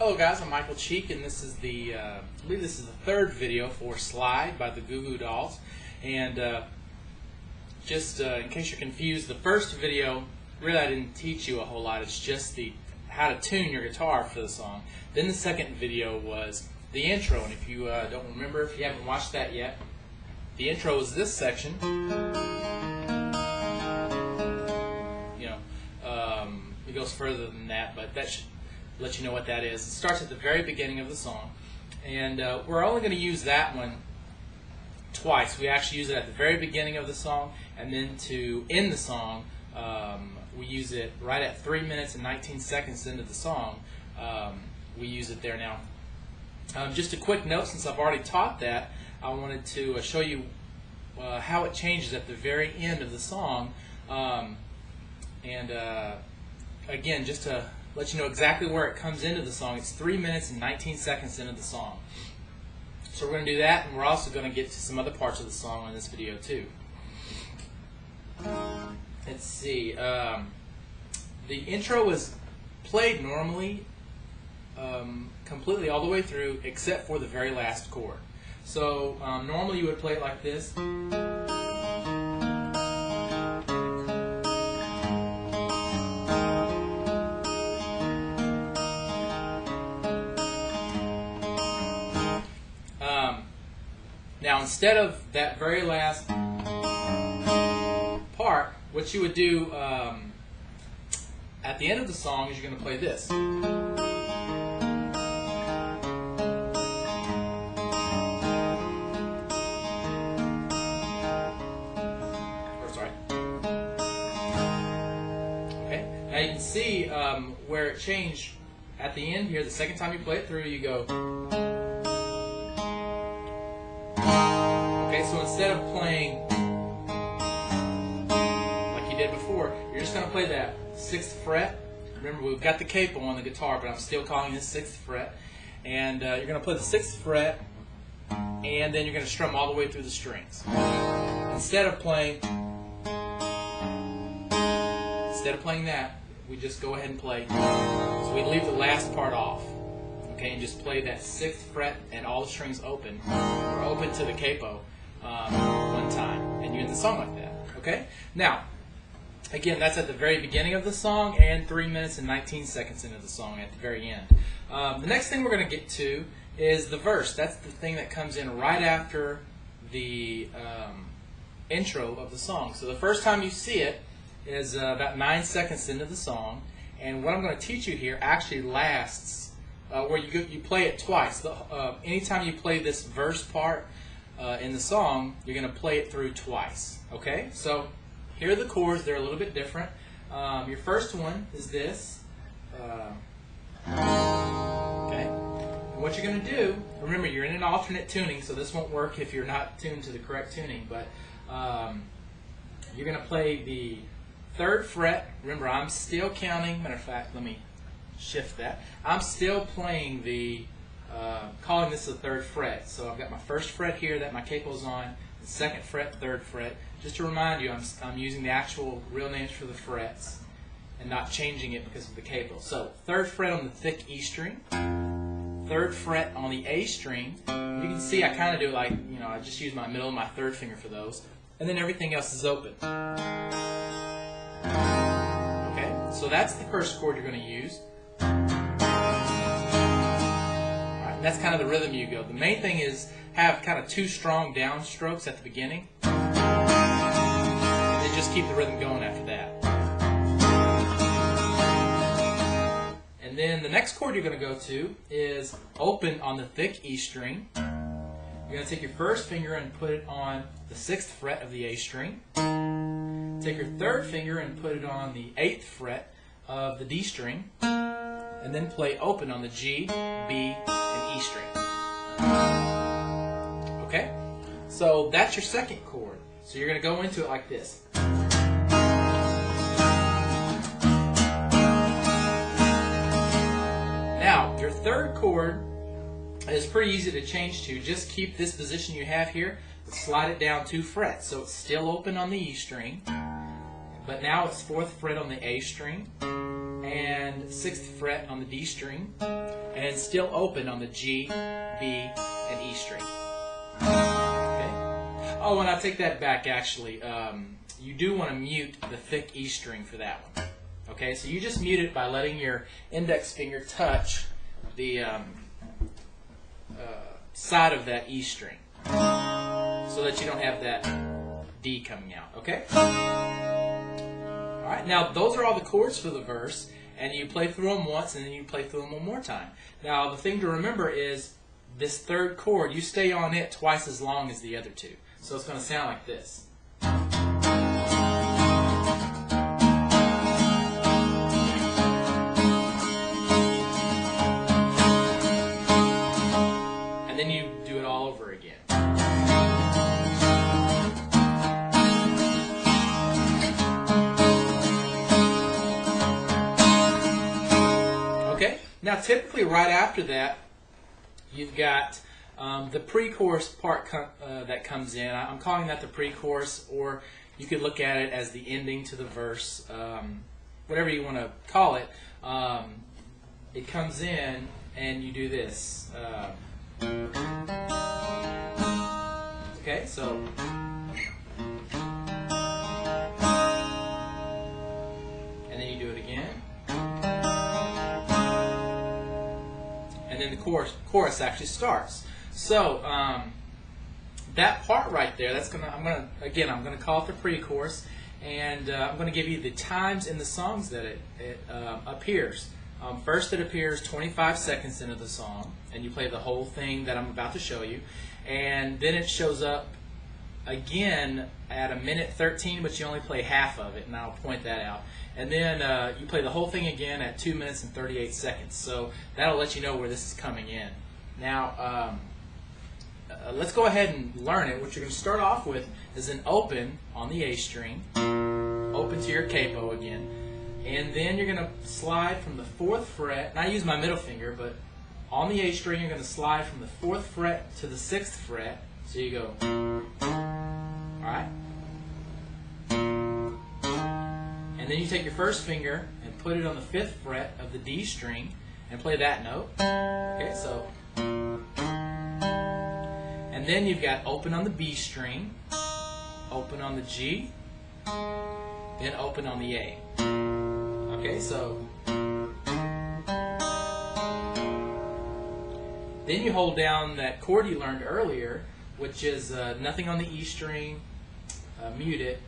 Hello guys, I'm Michael Cheek, and this is the I believe this is the third video for Slide by the Goo Goo Dolls. And just in case you're confused, the first video really I didn't teach you a whole lot. It's just how to tune your guitar for the song. Then the second video was the intro, and if you don't remember, if you haven't watched that yet, the intro is this section. It goes further than that, but that should let you know what that is. It starts at the very beginning of the song, and we're only going to use that one twice. We actually use it at the very beginning of the song, and then to end the song, we use it right at 3 minutes and 19 seconds into the song. We use it there now. Just a quick note, since I've already taught that, I wanted to show you how it changes at the very end of the song. Again, just to let you know exactly where it comes into the song, it's 3 minutes and 19 seconds into the song. So we're going to do that, and we're also going to get to some other parts of the song in this video too. Let's see. The intro is played normally, completely all the way through, except for the very last chord. So normally you would play it like this. Now, instead of that very last part, what you would do at the end of the song is you're going to play this. Okay. Now you can see where it changed at the end here. The second time you play it through, you go. Okay, so instead of playing like you did before, you're just going to play that 6th fret. Remember, we've got the capo on the guitar, but I'm still calling this 6th fret. And you're going to play the 6th fret, and then you're going to strum all the way through the strings. Instead of playing that, we just go ahead and play. So we leave the last part off. Okay, and just play that 6th fret and all the strings open, or open to the capo one time, and you end the song like that. Okay? Now, again, that's at the very beginning of the song and 3 minutes and 19 seconds into the song at the very end. The next thing we're going to get to is the verse. That's the thing that comes in right after the intro of the song. So the first time you see it is about 9 seconds into the song, and what I'm going to teach you here actually lasts where you play it twice. Anytime you play this verse part in the song, you're going to play it through twice. Okay? So here are the chords. They're a little bit different. Your first one is this. Okay? And what you're going to do, remember you're in an alternate tuning, so this won't work if you're not tuned to the correct tuning, but you're going to play the 3rd fret. Remember, I'm still counting. Matter of fact, let me shift that. I'm still playing the, calling this the 3rd fret. So I've got my 1st fret here that my capo's on, the 2nd fret, 3rd fret. Just to remind you, I'm using the actual real names for the frets and not changing it because of the capo. So 3rd fret on the thick E string, 3rd fret on the A string. You can see I kind of do it like, I just use my middle and my 3rd finger for those, and then everything else is open. Okay, so that's the first chord you're going to use. That's kind of the rhythm you go. The main thing is have kind of 2 strong downstrokes at the beginning, and then just keep the rhythm going after that. And then the next chord you're going to go to is open on the thick E string. You're going to take your 1st finger and put it on the 6th fret of the A string. Take your 3rd finger and put it on the 8th fret of the D string, and then play open on the G, B, and E string. Okay? So that's your second chord. So you're going to go into it like this. Now, your 3rd chord is pretty easy to change to. Just keep this position you have here, but slide it down 2 frets. So it's still open on the E string, but now it's 4th fret on the A string, and 6th fret on the D string, and still open on the G, B, and E string. Okay. Oh, and I take that back actually. You do want to mute the thick E string for that one. Okay, so you just mute it by letting your index finger touch the side of that E string so that you don't have that D coming out. Okay? Alright, now those are all the chords for the verse, and you play through them once and then you play through them one more time. Now the thing to remember is this third chord, you stay on it twice as long as the other two. So it's going to sound like this. And then you do it all over again. Okay, now typically right after that, you've got the pre-chorus part that comes in. I'm calling that the pre-chorus, or you could look at it as the ending to the verse, whatever you want to call it. It comes in and you do this. Okay, so and then you do it again. And then the chorus actually starts. So that part right there, I'm gonna call it the pre-chorus, and I'm gonna give you the times in the songs that it appears. First, it appears 25 seconds into the song, and you play the whole thing that I'm about to show you, and then it shows up again at 1:13, but you only play half of it, and I'll point that out. And then you play the whole thing again at 2 minutes and 38 seconds. So that'll let you know where this is coming in. Now, let's go ahead and learn it. What you're going to start off with is an open on the A string, open to your capo again, and then you're going to slide from the 4th fret, and I use my middle finger, but on the A string you're going to slide from the 4th fret to the 6th fret. So you go, alright? And then you take your first finger and put it on the 5th fret of the D string and play that note. Okay, so. And then you've got open on the B string, open on the G, then open on the A. Okay, so. Then you hold down that chord you learned earlier, which is nothing on the E string, mute it,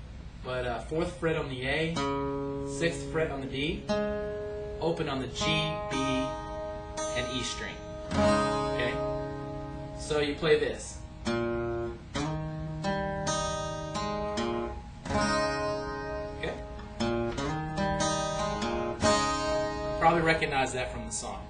but 4th fret on the A, 6th fret on the D, open on the G, B, and E string. Okay? So you play this. Okay? Probably recognize that from the song.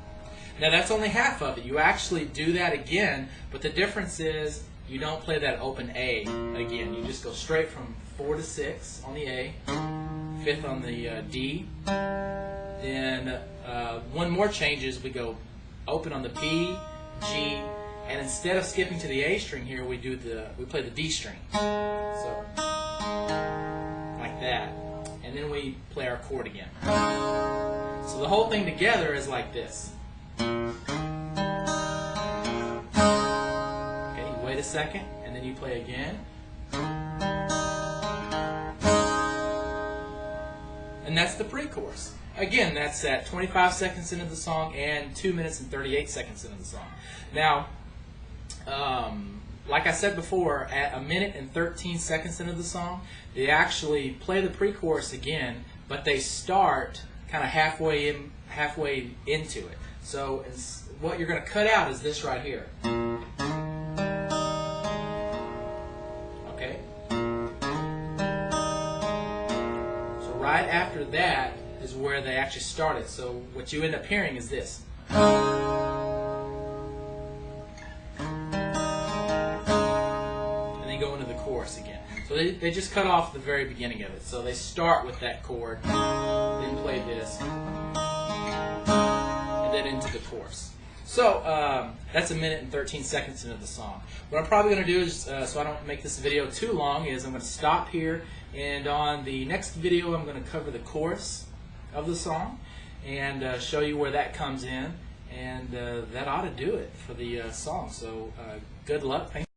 Now that's only half of it. You actually do that again, but the difference is you don't play that open A again. You just go straight from 4 to 6 on the A, 5th on the D. Then one more change is we go open on the B, G, and instead of skipping to the A string here, we play the D string. So like that, and then we play our chord again. So the whole thing together is like this. Okay, you wait a second, and then you play again. And that's the pre-chorus. Again, that's at 25 seconds into the song and 2 minutes and 38 seconds into the song. Now, like I said before, at 1:13 seconds into the song, they actually play the pre-chorus again, but they start kind of halfway into it. So what you're going to cut out is this right here. Okay? So right after that is where they actually started. So what you end up hearing is this. And then go into the chorus again. So they just cut off the very beginning of it. So they start with that chord, then play this, and then into the chorus. So that's 1:13 seconds into the song. What I'm probably going to do is, so I don't make this video too long, is I'm going to stop here, and on the next video I'm going to cover the chorus of the song and show you where that comes in, and that ought to do it for the song. So good luck. Thanks.